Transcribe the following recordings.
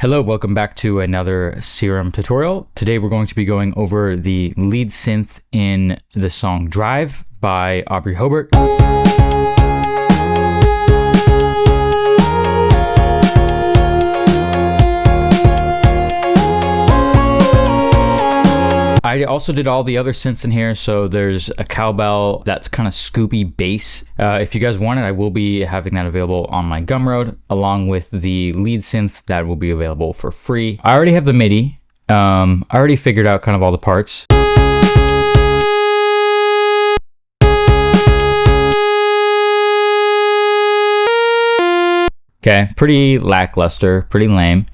Hello, welcome back to another SERUM tutorial. Today we're going to be going over the lead synth in the song Drive by Aubrey Hobert. I also did all the other synths in here, so there's a cowbell that's kind of scoopy bass. If you guys want it, I will be having that available on my Gumroad, along with the lead synth that will be available for free. I already have the MIDI. I already figured out kind of all the parts. Okay, pretty lackluster, pretty lame.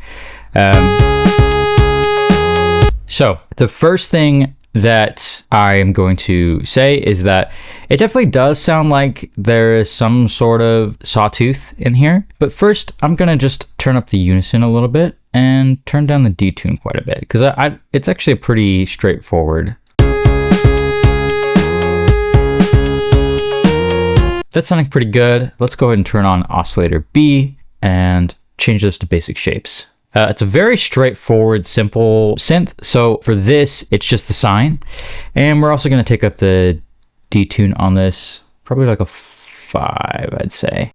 So the first thing that I am going to say is that it definitely does sound like there is some sort of sawtooth in here. But first, I'm going to just turn up the unison a little bit and turn down the detune quite a bit, because it's actually a pretty straightforward. That's sounding pretty good. Let's go ahead and turn on oscillator B and change this to basic shapes. It's a very straightforward, simple synth. So for this, it's just the sine. And we're also going to take up the detune on this, probably like a 5, I'd say.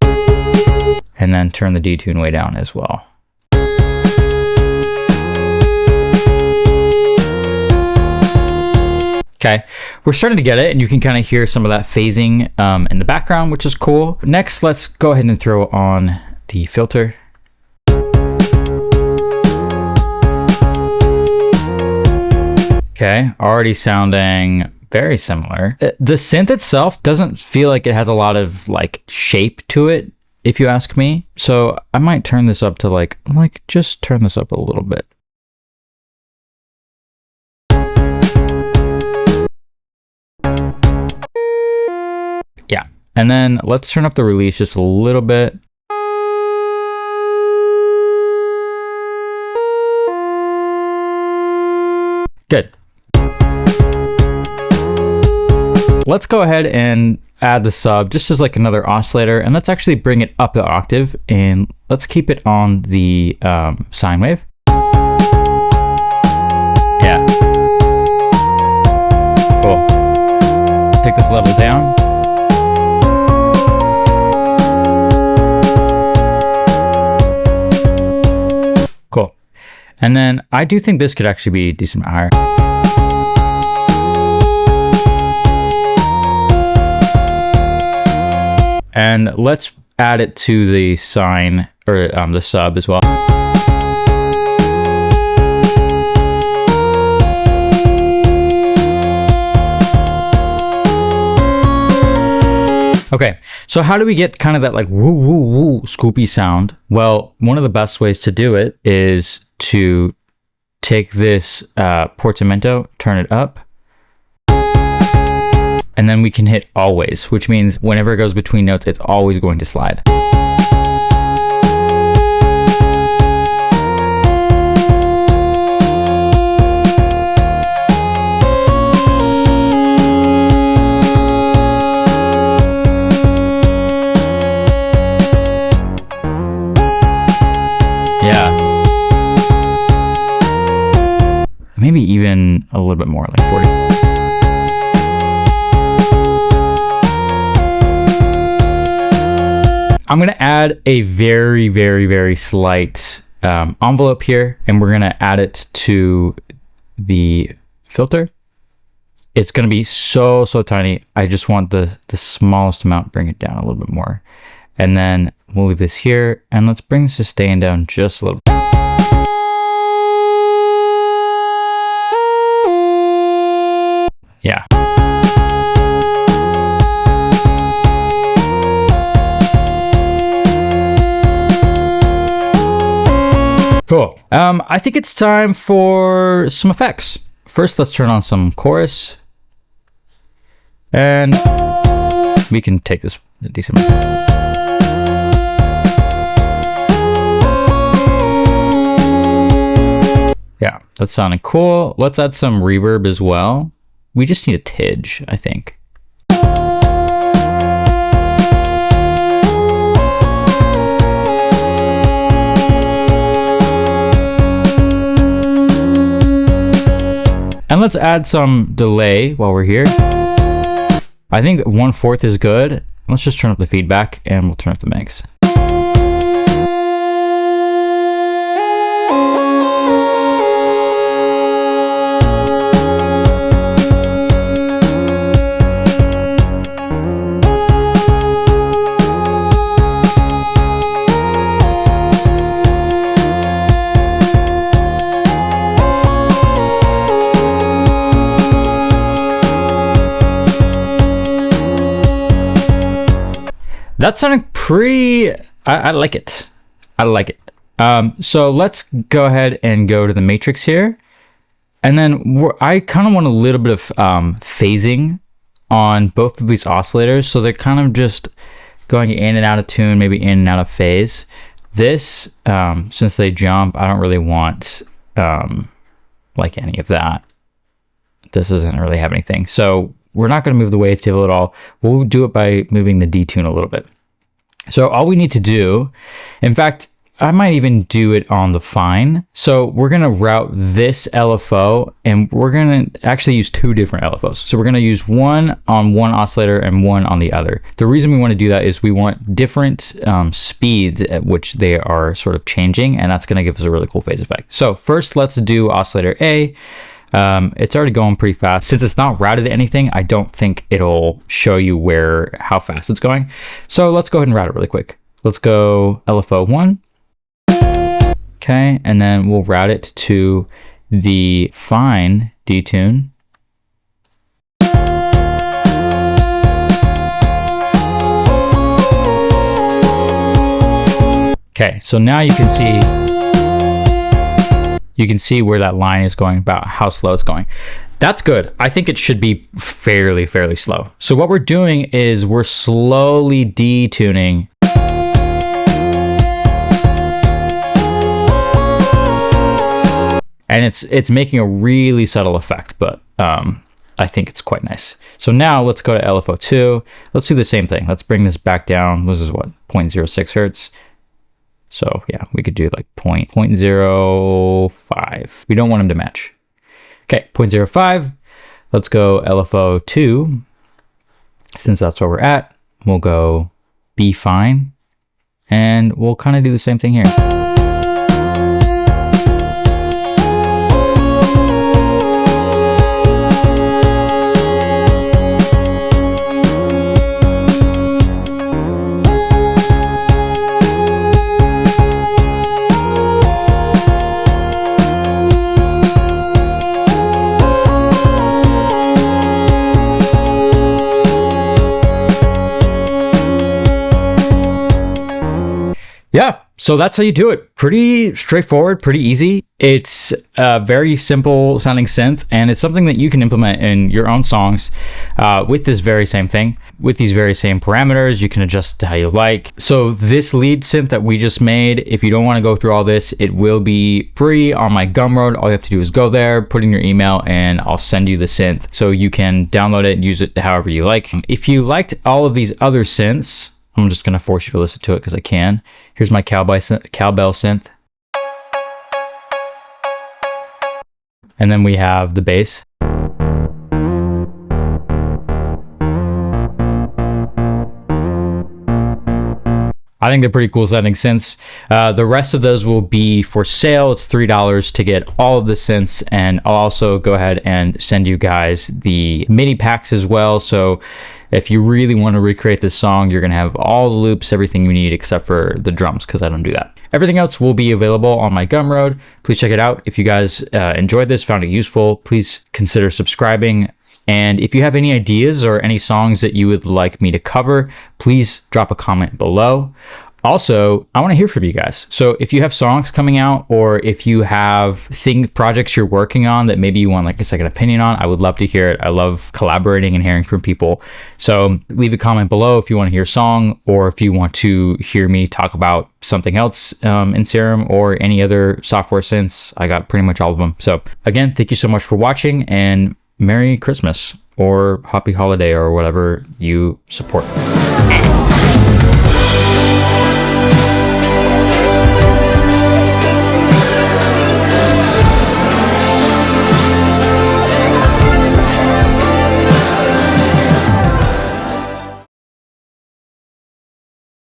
And then turn the detune way down as well. Okay, we're starting to get it, and you can kind of hear some of that phasing in the background, which is cool. Next, let's go ahead and throw on the filter. Okay, already sounding very similar. The synth itself doesn't feel like it has a lot of like shape to it, if you ask me. So I might turn this up to like just turn this up a little bit. Yeah, and then let's turn up the release just a little bit. Good. Let's go ahead and add the sub just as like another oscillator, and let's actually bring it up the octave, and let's keep it on the sine wave. Yeah. Cool. Take this level down. Cool. And then I do think this could actually be a decent amount higher. And let's add it to the sine, or the sub as well. Okay, so how do we get kind of that like woo woo woo scoopy sound? Well, one of the best ways to do it is to take this portamento, turn it up, and then we can hit always, which means whenever it goes between notes, it's always going to slide. Yeah. Maybe even a little bit more, like 40. I'm going to add a very, very, very slight envelope here, and we're going to add it to the filter. It's going to be so tiny. I just want the smallest amount, bring it down a little bit more. And then we'll leave this here, and let's bring the sustain down just a little bit. Yeah. Cool. I think it's time for some effects. First, let's turn on some chorus. And we can take this a decent amount. Yeah, that's sounding cool. Let's add some reverb as well. We just need a tidge, I think. And let's add some delay while we're here. I think 1/4 is good. Let's just turn up the feedback and we'll turn up the mix. That sounded pretty, I like it. I like it. So let's go ahead and go to the matrix here. And then I kind of want a little bit of phasing on both of these oscillators. So they're kind of just going in and out of tune, maybe in and out of phase. This, since they jump, I don't really want like any of that. This doesn't really have anything. So we're not going to move the wavetable at all. We'll do it by moving the detune a little bit. So all we need to do, in fact, I might even do it on the fine. So we're going to route this LFO, and we're going to actually use 2 different LFOs. So we're going to use one on one oscillator and one on the other. The reason we want to do that is we want different speeds at which they are sort of changing, and that's going to give us a really cool phase effect. So first, let's do oscillator A. It's already going pretty fast. Since it's not routed to anything, I don't think it'll show you how fast it's going. So let's go ahead and route it really quick. Let's go LFO 1. Okay, and then we'll route it to the fine detune. Okay, so now you can see where that line is going, about how slow it's going. That's good. I think it should be fairly slow. So what we're doing is we're slowly detuning. And it's making a really subtle effect, but I think it's quite nice. So now let's go to LFO 2. Let's do the same thing. Let's bring this back down. This is what, 0.06 hertz. So yeah, we could do like 0.05. We don't want them to match. Okay, 0.05. Let's go LFO 2. Since that's where we're at, we'll go B fine. And we'll kind of do the same thing here. Yeah, so that's how you do it. Pretty straightforward, pretty easy. It's a very simple sounding synth, and it's something that you can implement in your own songs with this very same thing. With these very same parameters, you can adjust to how you like. So this lead synth that we just made, if you don't want to go through all this, it will be free on my Gumroad. All you have to do is go there, put in your email, and I'll send you the synth so you can download it and use it however you like. If you liked all of these other synths, I'm just going to force you to listen to it because I can. Here's my cowbell synth. And then we have the bass. I think they're pretty cool sounding synths. The rest of those will be for sale. It's $3 to get all of the synths, and I'll also go ahead and send you guys the MIDI packs as well. So if you really want to recreate this song, you're going to have all the loops, everything you need except for the drums, because I don't do that. Everything else will be available on my Gumroad. Please check it out. If you guys enjoyed this, found it useful, please consider subscribing. And if you have any ideas or any songs that you would like me to cover, please drop a comment below. Also, I want to hear from you guys. So if you have songs coming out, or if you have projects you're working on that maybe you want like a second opinion on, I would love to hear it. I love collaborating and hearing from people. So leave a comment below if you want to hear a song, or if you want to hear me talk about something else in SERUM or any other software synths. I got pretty much all of them. So again, thank you so much for watching, and Merry Christmas or Happy Holiday or whatever you support.